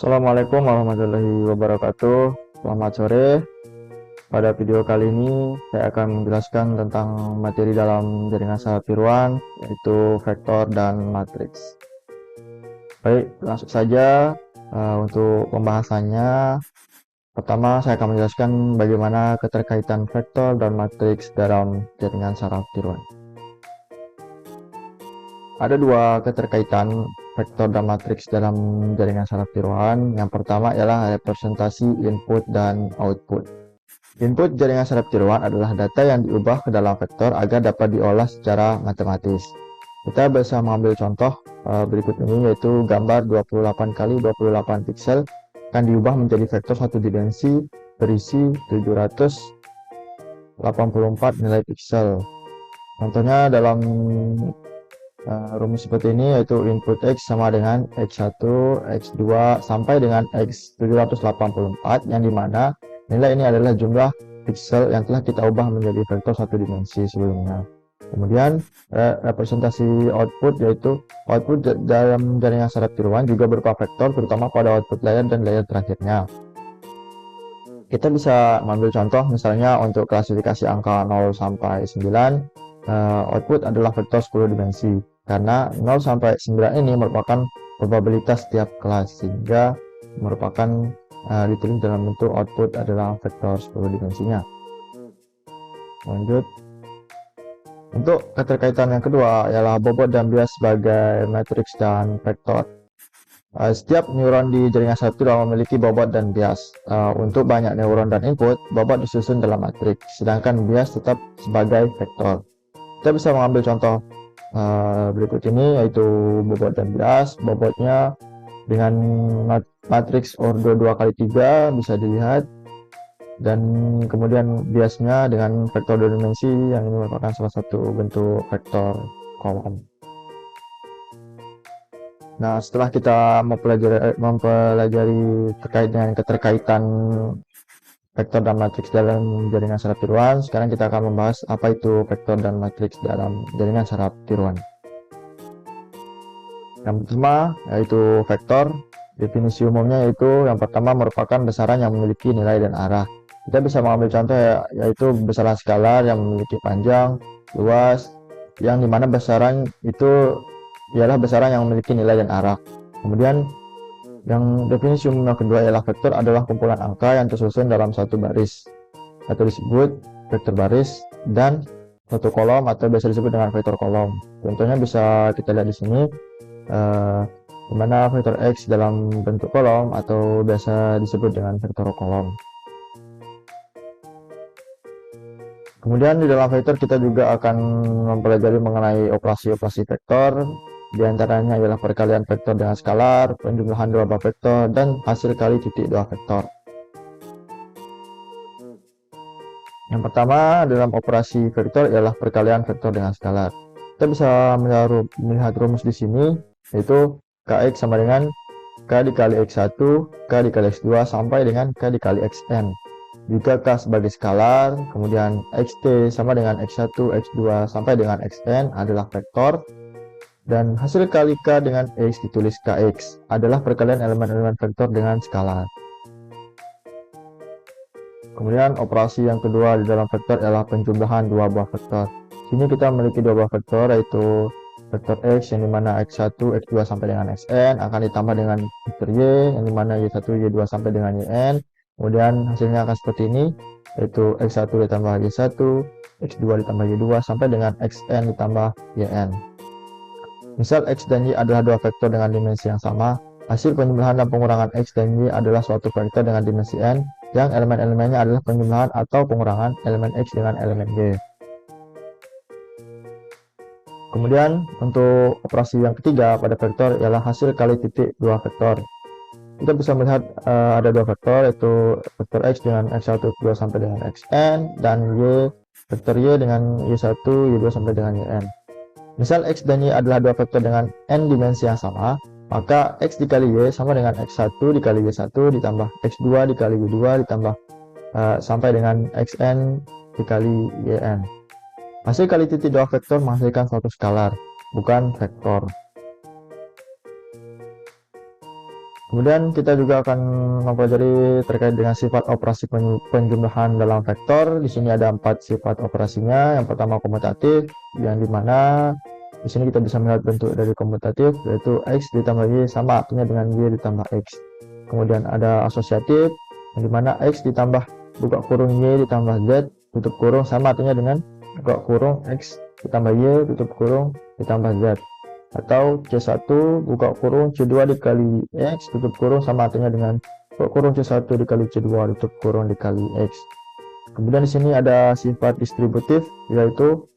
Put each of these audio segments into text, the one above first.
Assalamualaikum warahmatullahi wabarakatuh. Selamat sore. Pada video kali ini saya akan menjelaskan tentang materi dalam jaringan syarat tiruan, yaitu vektor dan matriks. Baik, langsung saja untuk pembahasannya. Pertama, saya akan menjelaskan bagaimana keterkaitan vektor dan matriks dalam jaringan syarat tiruan. Ada dua keterkaitan vektor dan matriks dalam jaringan syarat tiruan. Yang pertama ialah representasi input dan output. Input jaringan syarat tiruan adalah data yang diubah ke dalam vektor agar dapat diolah secara matematis. Kita bisa mengambil contoh berikut ini, yaitu gambar 28 kali 28 piksel akan diubah menjadi vektor satu dimensi berisi 784 nilai piksel. Contohnya dalam rumus seperti ini, yaitu input X sama dengan X1, X2 sampai dengan X784, yang dimana nilai ini adalah jumlah piksel yang telah kita ubah menjadi vektor satu dimensi sebelumnya. Kemudian representasi output, yaitu output dalam jaringan syarat tiruan juga berupa vektor, terutama pada output layer dan layer terakhirnya. Kita bisa mengambil contoh misalnya untuk klasifikasi angka 0 sampai 9, output adalah vektor 10 dimensi. Karena 0 sampai 9 ini merupakan probabilitas setiap kelas, sehingga merupakan ditulis dalam bentuk output adalah vektor 10 dimensinya. Lanjut. Untuk keterkaitan yang kedua ialah bobot dan bias sebagai matriks dan vektor. Setiap neuron di jaringan syarat tiruan memiliki bobot dan bias. Untuk banyak neuron dan input, bobot disusun dalam matriks, sedangkan bias tetap sebagai vektor. Kita bisa mengambil contoh berikut ini, yaitu bobot dan bias. Bobotnya dengan matriks ordo 2x3 bisa dilihat, dan kemudian biasnya dengan vektor 2 dimensi, yang ini merupakan salah satu bentuk vektor kolom. Nah, setelah kita mempelajari terkait dengan keterkaitan vektor dan matriks dalam jaringan syarat tiruan, sekarang kita akan membahas apa itu vektor dan matriks dalam jaringan syarat tiruan. Yang pertama yaitu vektor. Definisi umumnya yaitu yang pertama merupakan besaran yang memiliki nilai dan arah. Kita bisa mengambil contoh yaitu besaran skalar yang memiliki panjang, luas, yang dimana besaran itu ialah besaran yang memiliki nilai dan arah. Kemudian yang definisi umum yang kedua ialah vektor adalah kumpulan angka yang tersusun dalam satu baris atau disebut vektor baris, dan satu kolom atau biasa disebut dengan vektor kolom. Contohnya bisa kita lihat di sini, di mana vektor X dalam bentuk kolom atau biasa disebut dengan vektor kolom. Kemudian di dalam vektor kita juga akan mempelajari mengenai operasi-operasi vektor. Di antaranya ialah perkalian vektor dengan skalar, penjumlahan dua buah vektor, dan hasil kali titik dua vektor. Yang pertama dalam operasi vektor ialah perkalian vektor dengan skalar. Kita bisa melihat rumus di sini, yaitu Kx sama dengan K dikali X1, K dikali X2 sampai dengan K dikali Xn. Jika K sebagai skalar, kemudian Xt sama dengan X1, X2 sampai dengan Xn adalah vektor, dan hasil kali K dengan X ditulis Kx adalah perkalian elemen-elemen vektor dengan skalar. Kemudian operasi yang kedua di dalam vektor ialah penjumlahan dua buah vektor. Sini kita memiliki dua buah vektor, yaitu vektor X yang dimana X1, X2 sampai dengan Xn akan ditambah dengan vektor Y yang dimana Y1, Y2 sampai dengan Yn. Kemudian hasilnya akan seperti ini, yaitu X1 ditambah Y1, X2 ditambah Y2 sampai dengan Xn ditambah Yn. Misal X dan Y adalah dua vektor dengan dimensi yang sama, hasil penjumlahan dan pengurangan X dan Y adalah suatu vektor dengan dimensi N, yang elemen-elemennya adalah penjumlahan atau pengurangan elemen X dengan elemen Y. Kemudian untuk operasi yang ketiga pada vektor ialah hasil kali titik dua vektor. Kita bisa melihat ada dua vektor, yaitu vektor X dengan X1, X2 sampai dengan Xn, dan Y, vektor Y dengan Y1, Y2 sampai dengan Yn. Misal X dan Y adalah dua vektor dengan N dimensi yang sama, maka X dikali Y sama dengan X1 dikali Y1 ditambah X2 dikali Y2 ditambah sampai dengan Xn dikali Yn. Hasil kali titik dua vektor menghasilkan suatu skalar, bukan vektor. Kemudian kita juga akan mempelajari terkait dengan sifat operasi penjumlahan dalam vektor. Di sini ada 4 sifat operasinya. Yang pertama komutatif, yang dimana di sini kita bisa melihat bentuk dari komutatif, yaitu x ditambah y sama artinya dengan y ditambah x. Kemudian ada asosiatif, yang dimana x ditambah buka kurung y ditambah z tutup kurung sama artinya dengan buka kurung x ditambah y tutup kurung ditambah z. Atau C1 buka kurung C2 dikali X tutup kurung sama artinya dengan buka kurung C1 dikali C2 tutup kurung dikali X. Kemudian di sini ada sifat distributif, yaitu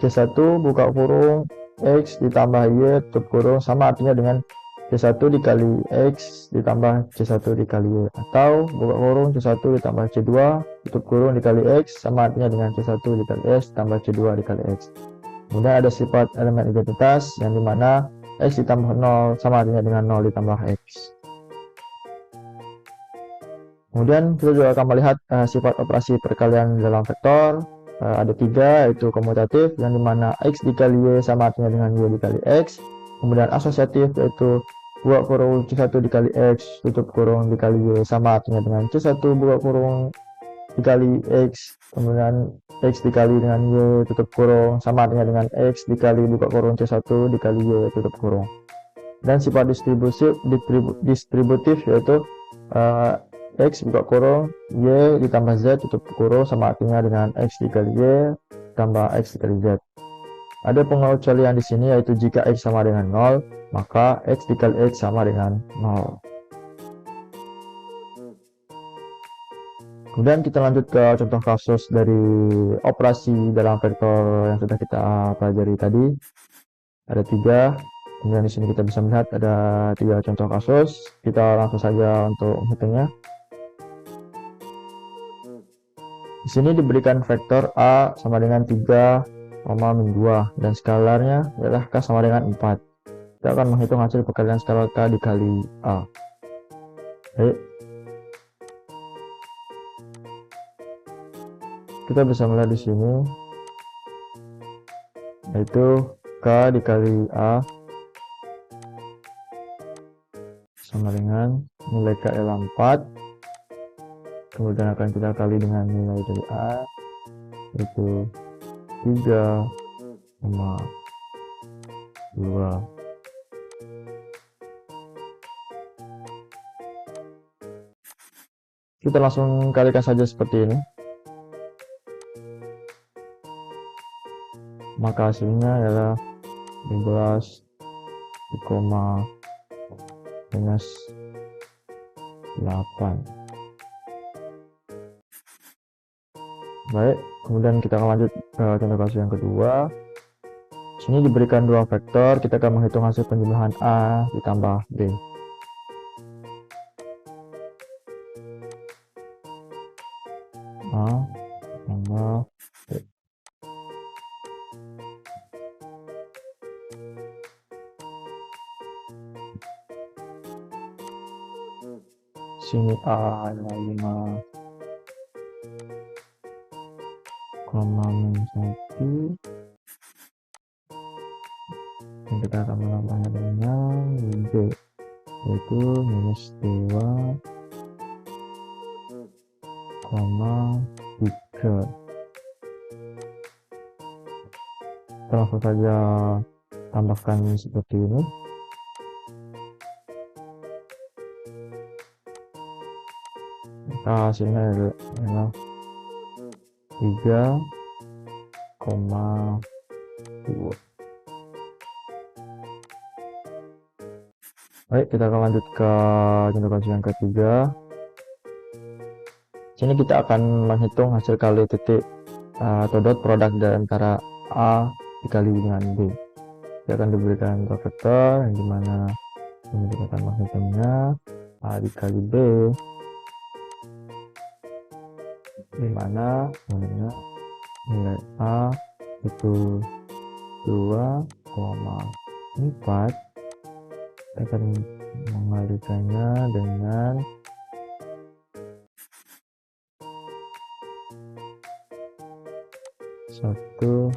C1 buka kurung X ditambah Y tutup kurung sama artinya dengan C1 dikali X ditambah C1 dikali Y. Atau buka kurung C1 ditambah C2 tutup kurung dikali X sama artinya dengan C1 dikali X tambah C2 dikali X. Kemudian ada sifat elemen identitas, yang dimana x ditambah 0 sama artinya dengan 0 ditambah x. Kemudian kita juga akan melihat sifat operasi perkalian dalam vektor. Ada 3, yaitu komutatif, yang dimana x dikali y sama artinya dengan y dikali x. Kemudian asosiatif, yaitu buka kurung C1 dikali x tutup kurung dikali y sama artinya dengan C1 buka kurung dikali x, kemudian x dikali dengan y tutup kurung sama artinya dengan x dikali buka kurung C1 dikali y tutup kurung. Dan sifat distributif yaitu x buka kurung y ditambah z tutup kurung sama artinya dengan x dikali y tambah x dikali z. Ada pengecualian di sini, yaitu jika x sama dengan 0, maka x dikali x sama dengan 0. Kemudian kita lanjut ke contoh kasus dari operasi dalam vektor yang sudah kita pelajari tadi. Ada 3. Kemudian di sini kita bisa melihat ada 3 contoh kasus. Kita langsung saja untuk menghitungnya. Di sini diberikan vektor A sama dengan 3, min 2 dan skalarnya adalah K sama dengan 4. Kita akan menghitung hasil perkalian skalar K dikali A. Baik. Kita bisa melihat di sini, yaitu K dikali A sama dengan nilai K adalah 4, kemudian akan kita kali dengan nilai dari A, yaitu 3,2. Kita langsung kalikan saja seperti ini, maka hasilnya adalah 15,-8. Baik, kemudian kita akan lanjut ke contoh kasus yang kedua. Sini diberikan 2 vektor, kita akan menghitung hasil penjumlahan A ditambah B. A tambah B. Sini A adalah 5,-1, dan kita akan menambahnya dengan B, yaitu -2,3. Kita langsung saja tambahkan seperti ini. Maka hasilnya adalah 3,2. Baik, kita akan lanjut ke contoh kasus yang ketiga. Sini kita akan menghitung hasil kali titik atau dot produk dari antara A dikali dengan B. Kita akan diberikan dua vektor, yang dimana ini kita akan menghitungnya A dikali B, dimana nilai A itu 2,4. Kita akan mengalikannya dengan 1,-3.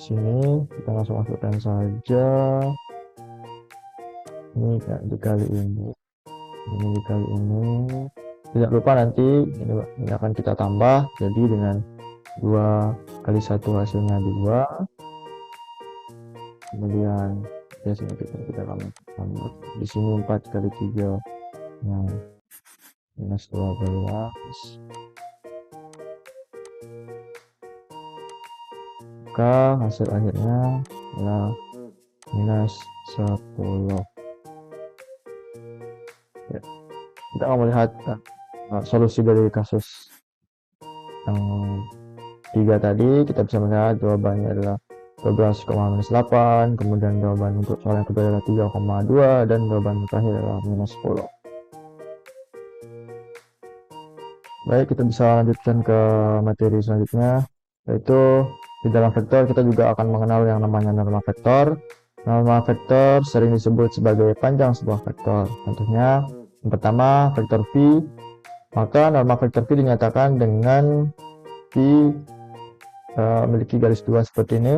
sini kita langsung masukkan saja ini dikali ini dikali ini. Tidak lupa nanti ini akan kita tambah, jadi dengan 2 kali 1 hasilnya 2, kemudian ya sini kita tambah di sini 4 kali 3 nah minus 12, maka hasil akhirnya adalah minus 10. Ya, kita akan melihat solusi dari kasus yang 3 tadi. Kita bisa melihat jawabannya adalah 12,-8, kemudian jawaban untuk soal yang kedua adalah 3,2, dan jawaban terakhir adalah minus 10. Baik, kita bisa lanjutkan ke materi selanjutnya, yaitu di dalam vektor kita juga akan mengenal yang namanya norma vektor. Norma vektor sering disebut sebagai panjang sebuah vektor. Contohnya yang pertama vektor V, maka norma vektor V dinyatakan dengan V memiliki garis 2 seperti ini.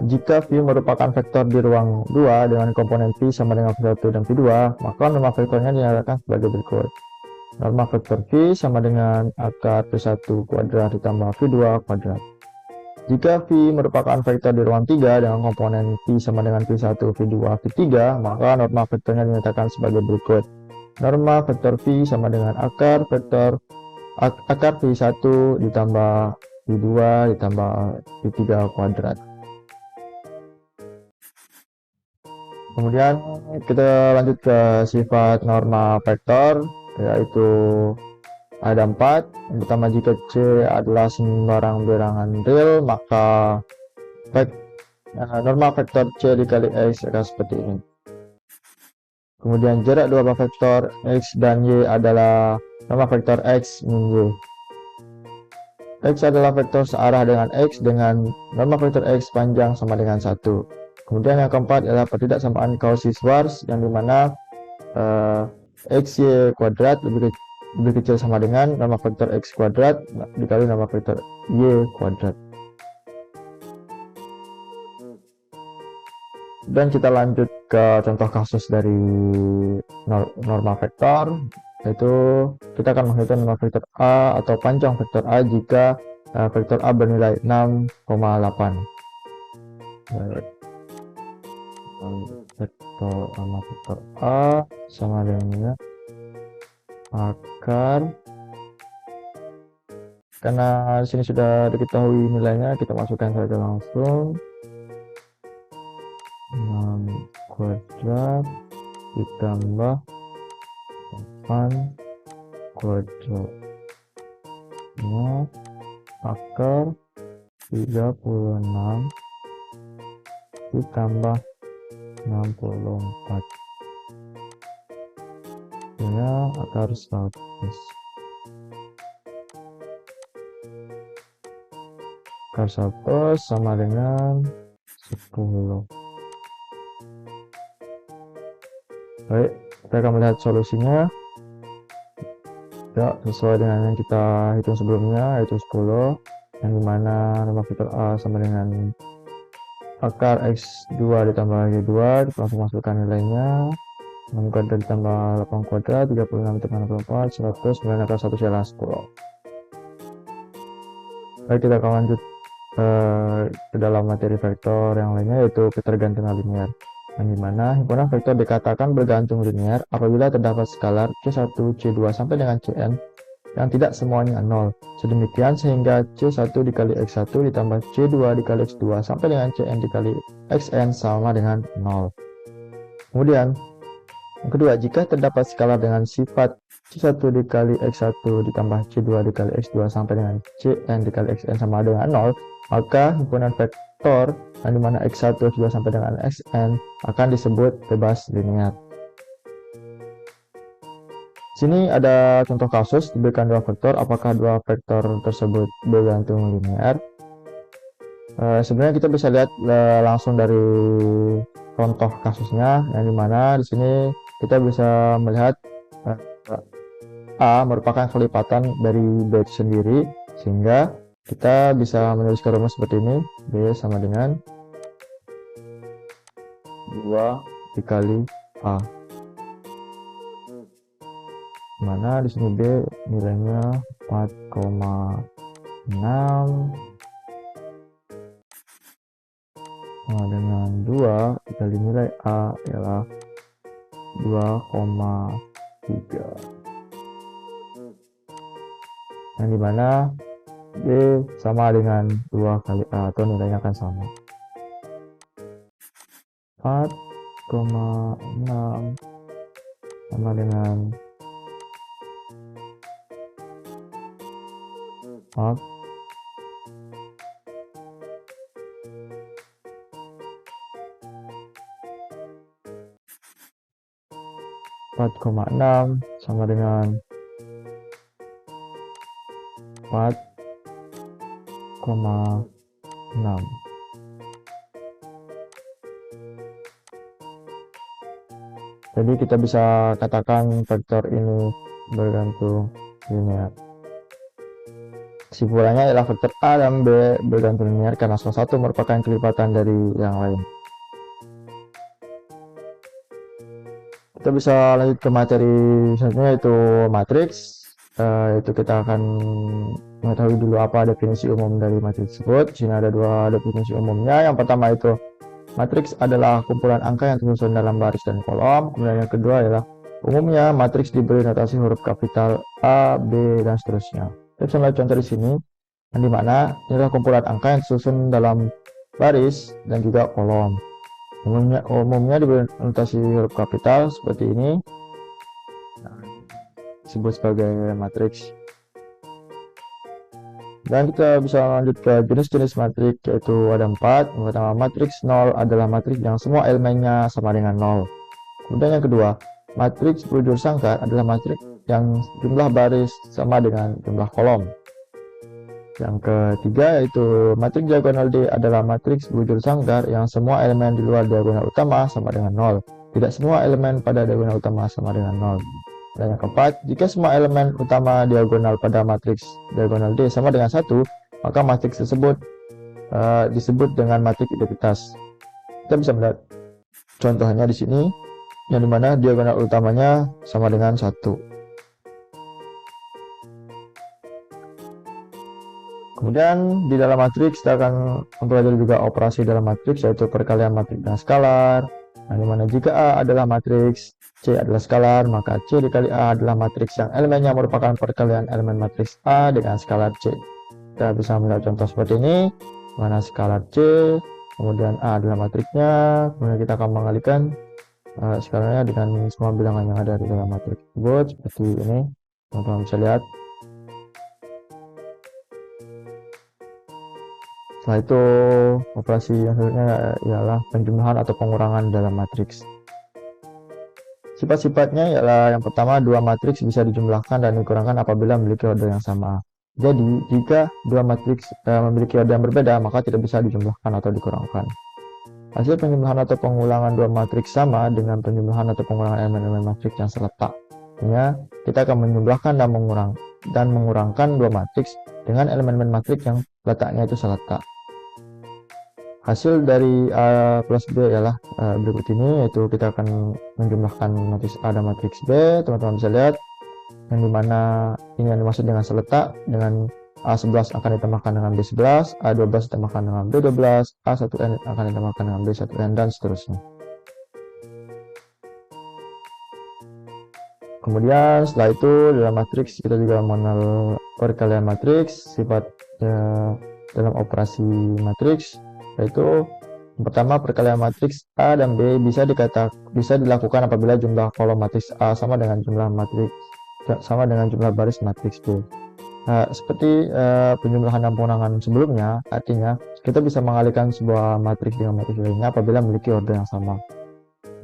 Jika V merupakan vektor di ruang 2 dengan komponen V sama dengan V1 dan V2, maka norma vektornya dinyatakan sebagai berikut. Norma vektor V sama dengan akar V1 kuadrat ditambah V2 kuadrat. Jika V merupakan vektor di ruang 3 dengan komponen V sama dengan V1, V2, V3, maka norma vektornya dinyatakan sebagai berikut. Norma vektor V sama dengan akar V1 ditambah V2 ditambah V3 kuadrat. Kemudian kita lanjut ke sifat norma vektor, yaitu ada 4. Yang pertama, jika C adalah sembarang bilangan real, maka norma vektor C dikali X akan seperti ini. Kemudian jarak dua vektor X dan Y adalah norma vektor X min Y. X adalah vektor searah dengan X dengan norma vektor X panjang sama dengan 1. Kemudian yang keempat adalah pertidaksamaan Cauchy-Schwarz, yang dimana XY kuadrat lebih kecil sama dengan norma vektor X kuadrat dikali norma vektor Y kuadrat. Dan kita lanjut ke contoh kasus dari norma vektor, yaitu kita akan menghitung norma vektor A atau panjang vektor A jika vektor A bernilai 6,8. Norma vektor A sama dengan akar, karena di sini sudah diketahui nilainya, kita masukkan saja langsung 6 kuadrat ditambah 8 kuadrat akar 36 ditambah 64 ya akar 100. Akar 100 sama dengan 10. Baik, kita akan melihat solusinya ya sesuai dengan yang kita hitung sebelumnya, yaitu 10, yang dimana norma vektor A sama dengan akar X2 ditambah Y2. Kita langsung masukkan nilainya, 6 kuadrat ditambah 8 kuadrat 36 ditambah 64 100, kemudian akar 1 adalah 10. Baik, kita akan lanjut ke dalam materi vektor yang lainnya, yaitu ketergantungan linear, yang dimana himpunan vektor dikatakan bergantung linear apabila terdapat skalar C1, C2 sampai dengan Cn yang tidak semuanya 0. Sedemikian sehingga C1 dikali X1 ditambah C2 dikali X2 sampai dengan Cn dikali Xn sama dengan 0. Kemudian yang kedua, jika terdapat skalar dengan sifat C1 dikali X1 ditambah C2 dikali X2 sampai dengan Cn dikali Xn sama dengan 0, maka himpunan vektor yang dimana X1 sudah sampai dengan Xn akan disebut bebas linear. Sini ada contoh kasus, diberikan dua vektor, apakah dua vektor tersebut bergantung linear? Sebenarnya kita bisa lihat langsung dari contoh kasusnya, yang dimana di sini kita bisa melihat A merupakan kelipatan dari B sendiri, sehingga kita bisa menuliskan rumus seperti ini. B sama dengan 2 dikali A, mana di sini B nilainya 4,6 sama dengan 2 dikali nilai A ialah 2,3, yang dimana B sama dengan 2 kali A atau nilainya akan sama. 4,6 sama dengan 4 4,6 sama dengan 4,6. Jadi kita bisa katakan vektor ini bergantung linear. Kesimpulannya ialah vektor A dan B bergantung linear karena salah satu merupakan kelipatan dari yang lain. Kita bisa lanjut ke materi selanjutnya, yaitu matriks. Itu kita akan mengetahui dulu apa definisi umum dari matriks tersebut. Di sini ada dua definisi umumnya. Yang pertama itu matriks adalah kumpulan angka yang tersusun dalam baris dan kolom. Kemudian yang kedua adalah umumnya matriks diberi notasi huruf kapital A, B, dan seterusnya. Kita bisa melihat contoh di sini, yang dimana ini adalah kumpulan angka yang tersusun dalam baris dan juga kolom. Umumnya diberi notasi huruf kapital seperti ini, disebut sebagai matriks. Dan kita bisa lanjut ke jenis-jenis matriks, yaitu ada 4. Yang pertama, matriks 0 adalah matriks yang semua elemennya sama dengan 0. Kemudian yang kedua, matriks bujur sangkar adalah matriks yang jumlah baris sama dengan jumlah kolom. Yang ketiga yaitu matriks diagonal D adalah matriks bujur sangkar yang semua elemen di luar diagonal utama sama dengan 0. Tidak semua elemen pada diagonal utama sama dengan 0. Dan yang keempat, jika semua elemen utama diagonal pada matriks diagonal D sama dengan 1, maka matriks tersebut disebut dengan matriks identitas. Kita bisa melihat contohnya di sini, yang dimana diagonal utamanya sama dengan 1. Kemudian di dalam matriks kita akan mempelajari juga operasi dalam matriks, yaitu perkalian matriks dengan skalar. Nah, dimana jika A adalah matriks, C adalah skalar, maka C dikali A adalah matriks yang elemennya merupakan perkalian elemen matriks A dengan skalar C. Kita bisa melihat contoh seperti ini, mana skalar C, kemudian A adalah matriksnya, kemudian kita akan mengalikan skalarnya dengan semua bilangan yang ada di dalam matriks tersebut, seperti ini. Teman-teman bisa lihat. Setelah itu, operasi yang selanjutnya ialah penjumlahan atau pengurangan dalam matriks. Sifat-sifatnya ialah yang pertama, dua matriks bisa dijumlahkan dan dikurangkan apabila memiliki order yang sama. Jadi, jika dua matriks memiliki order yang berbeda, maka tidak bisa dijumlahkan atau dikurangkan. Hasil penjumlahan atau pengulangan dua matriks sama dengan penjumlahan atau pengurangan elemen-elemen matriks yang seletak. Artinya, kita akan menjumlahkan dan mengurangkan dua matriks dengan elemen-elemen matriks yang letaknya itu seletak. Hasil dari A plus B ialah berikut ini, yaitu kita akan menjumlahkan matriks A dan matriks B. Teman-teman bisa lihat, yang dimana ini yang dimaksud dengan seletak, dengan A11 akan ditambahkan dengan B11, A12 ditambahkan dengan B12, A1N akan ditambahkan dengan B1N, dan seterusnya. Kemudian setelah itu dalam matriks kita juga mengenal perkalian matriks, sifat dalam operasi matriks, yaitu yang pertama, perkalian matriks A dan B bisa dilakukan apabila jumlah kolom matriks A sama dengan jumlah baris matriks B. Nah, seperti penjumlahan dan pengurangan sebelumnya, artinya kita bisa mengalihkan sebuah matriks dengan matriks lainnya apabila memiliki order yang sama.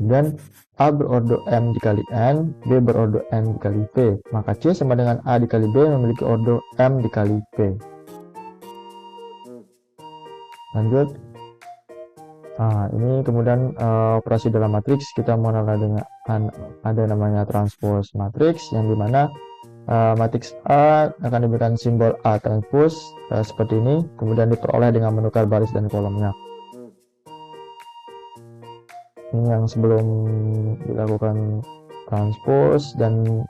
Dan A berorder M dikali N, B berorder N dikali P, maka C sama dengan A dikali B memiliki order M dikali P. Lanjut. Nah, ini kemudian operasi dalam matriks kita mengenal dengan ada namanya transpose matriks, yang dimana matriks A akan diberikan simbol A transpose seperti ini, kemudian diperoleh dengan menukar baris dan kolomnya. Ini yang sebelum dilakukan transpose, dan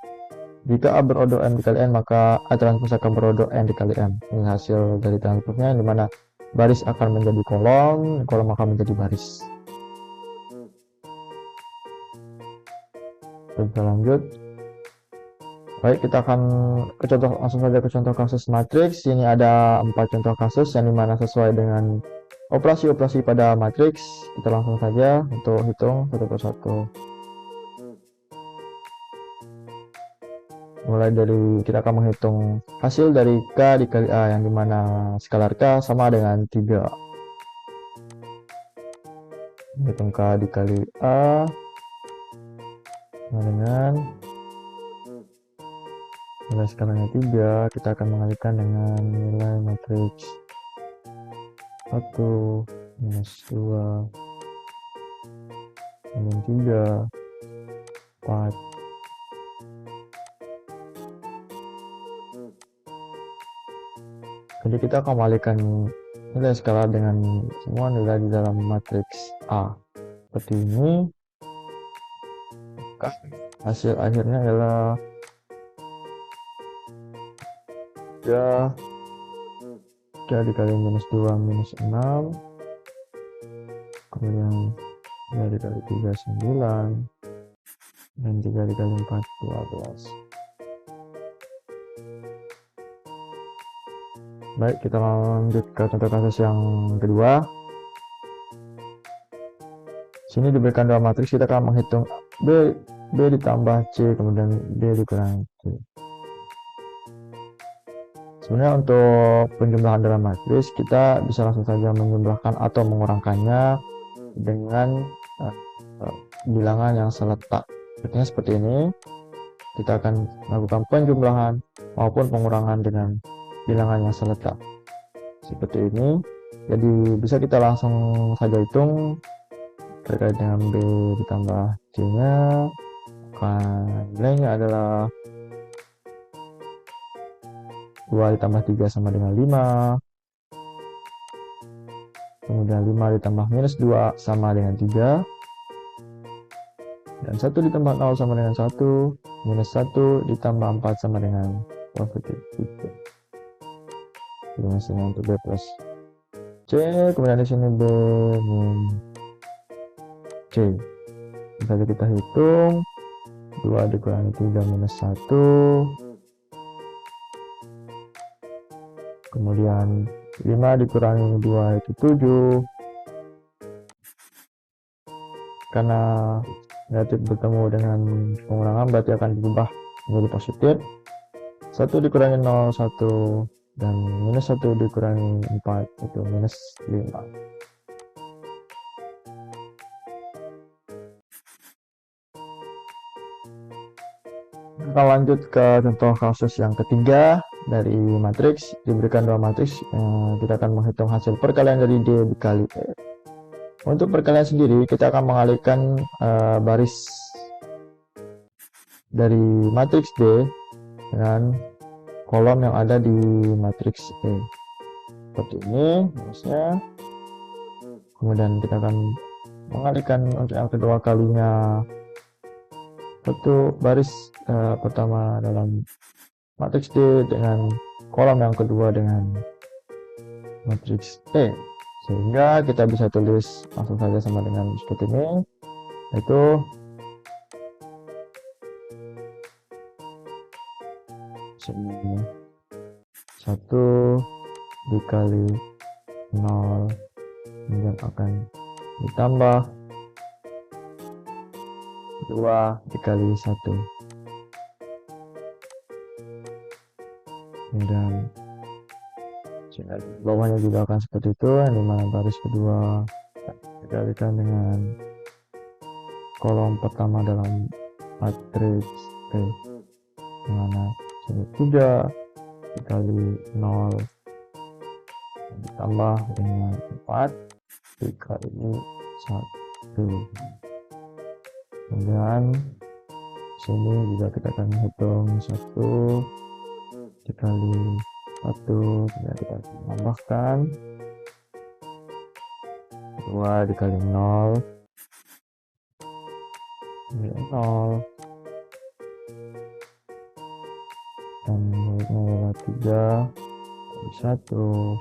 jika A berorder n dikali n, maka A transpose akan berorder n dikali n. Ini hasil dari transpose-nya, di mana baris akan menjadi kolom, kolom akan menjadi baris. Kita lanjut. Baik, kita akan langsung saja ke contoh kasus matriks. Ini ada 4 contoh kasus yang dimana sesuai dengan operasi-operasi pada matriks. Kita langsung saja untuk hitung satu persatu. Mulai dari kita akan menghitung hasil dari K dikali A, yang dimana skalar K sama dengan 3. Hitung K dikali A sama dengan nilai skalanya 3. Kita akan mengalihkan dengan nilai matriks 1 minus 2 min 3 4. Jadi kita akan mengalihkan nilai skalar dengan semua nilai di dalam matriks A seperti ini. Hasil akhirnya adalah 3 dikali minus 2 minus 6, kemudian 3 dikali 3 9, dan 3 dikali 4 12. Baik, kita lanjut ke contoh kasus yang kedua. Sini diberikan dua matriks, kita akan menghitung B ditambah C, kemudian B dikurangi C. Sebenarnya untuk penjumlahan dalam matriks, kita bisa langsung saja menjumlahkan atau mengurangkannya dengan bilangan yang seletak. Artinya seperti ini, kita akan melakukan penjumlahan maupun pengurangan dengan bilangan yang seletak seperti ini. Jadi bisa kita langsung saja hitung terkait dengan B ditambah C nya, nilainya adalah 2 ditambah 3 sama dengan 5, kemudian 5 ditambah minus 2 sama dengan 3, dan 1 ditambah 0 sama dengan 1, minus 1 ditambah 4 sama dengan positif 3. Hasilnya untuk B plus C, kemudian di sini B min C. Bisa kita hitung 2 dikurangi 3 minus 1, kemudian 5 dikurangi 2 itu 7, karena negatif bertemu dengan pengurangan berarti akan berubah menjadi positif. 1 dikurangi 0 1, dan minus 1 dikurangi 4 itu minus 5. Kita lanjut ke contoh kasus yang ketiga dari matriks. Diberikan dua matriks, kita akan menghitung hasil perkalian dari D dikali E. Untuk perkalian sendiri, kita akan mengalihkan baris dari matriks D dengan kolom yang ada di matriks E seperti ini barisnya. Kemudian kita akan mengalihkan untuk yang kedua kalinya satu baris pertama dalam matriks D dengan kolom yang kedua dengan matriks E, sehingga kita bisa tulis langsung saja sama dengan seperti ini, yaitu sini 1 dikali 0, kemudian akan ditambah 2 dikali 1, dan bawahnya juga akan seperti itu, yang dimana baris kedua dikalikan dengan kolom pertama dalam matriks E, dimana 3 dikali 0 ditambah dengan 4 dikali 1, kemudian Sini juga kita akan hitung 1 dikali 1, kemudian kita tambahkan 2 dikali 0, 0, dan muridnya adalah 3 kali 1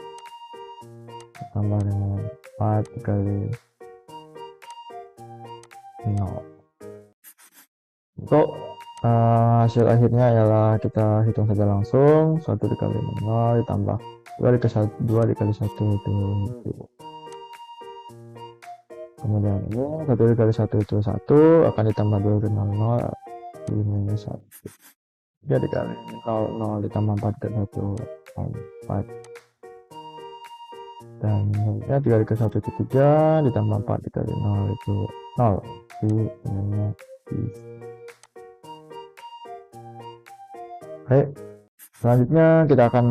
tambah dengan 4 dikali 0. Untuk hasil akhirnya ialah kita hitung saja langsung. 1 dikali 0 ditambah 2 dikali 1 itu 1. Kemudian ini 1 dikali 1 itu 1, akan ditambah 2 dikali 0 ini minus 1. 3 dikali 0 ditambah 4 dikali 1 4, dan 3 dikali 1 itu 3 ditambah 4 dikali 0 itu 0. Baik, selanjutnya kita akan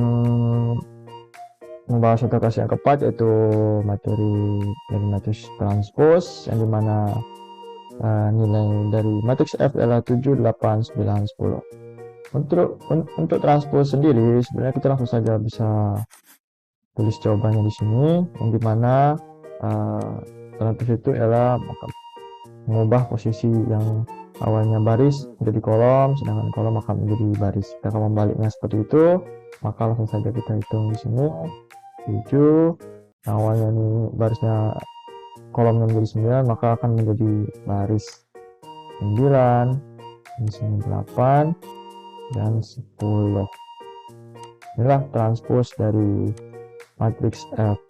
membahas contoh kasus yang keempat, yaitu materi dari matriks transpose, yang dimana nilai dari matriks F adalah 7, 8, 9, 10. Untuk transpose sendiri sebenarnya kita langsung saja bisa tulis jawabannya di sini, yang dimana transpose itu adalah mengubah posisi yang awalnya baris menjadi kolom, sedangkan kolom akan menjadi baris. Jika membaliknya seperti itu, maka langsung saja kita hitung di sini 7, awalnya ini barisnya kolomnya menjadi 9, maka akan menjadi baris 9, di sini 8 dan 10. Inilah transpose dari matriks F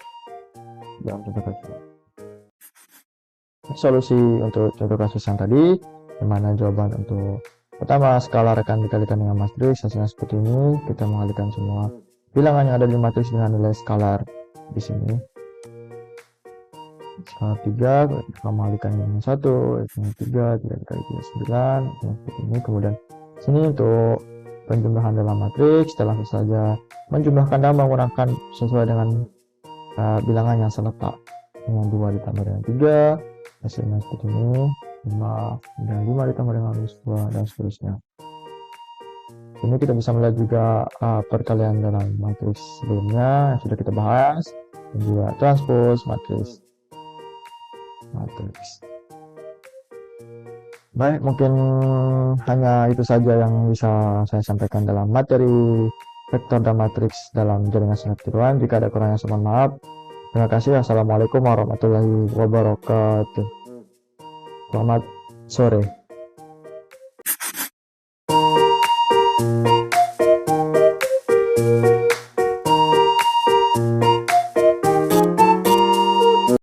dalam contoh kasus. Solusi untuk contoh kasus yang tadi, dimana jawaban untuk pertama skalar akan dikalikan dengan matriks, hasilnya seperti ini. Kita mengalihkan semua bilangan yang ada di matriks dengan nilai skalar di sini. Skalar 3 kita mengalihkan dengan 1, dengan 3 dikali 3 9 seperti ini. Kemudian sini untuk penjumlahan dalam matriks, kita langsung saja menjumlahkan dan menggunakan sesuai dengan bilangan yang seletak, dengan 2 ditambah dengan 3, hasilnya seperti ini, 5 dan 5 ditambah dengan 2 dan seterusnya. Ini kita bisa melihat juga perkalian dalam matriks sebelumnya yang sudah kita bahas, dan juga transpose matriks. Baik, mungkin hanya itu saja yang bisa saya sampaikan dalam materi vektor dan matriks dalam jaringan sinar tiruan. Jika ada kurangnya, saya mohon maaf. Terima kasih. Assalamualaikum warahmatullahi wabarakatuh. Selamat sore.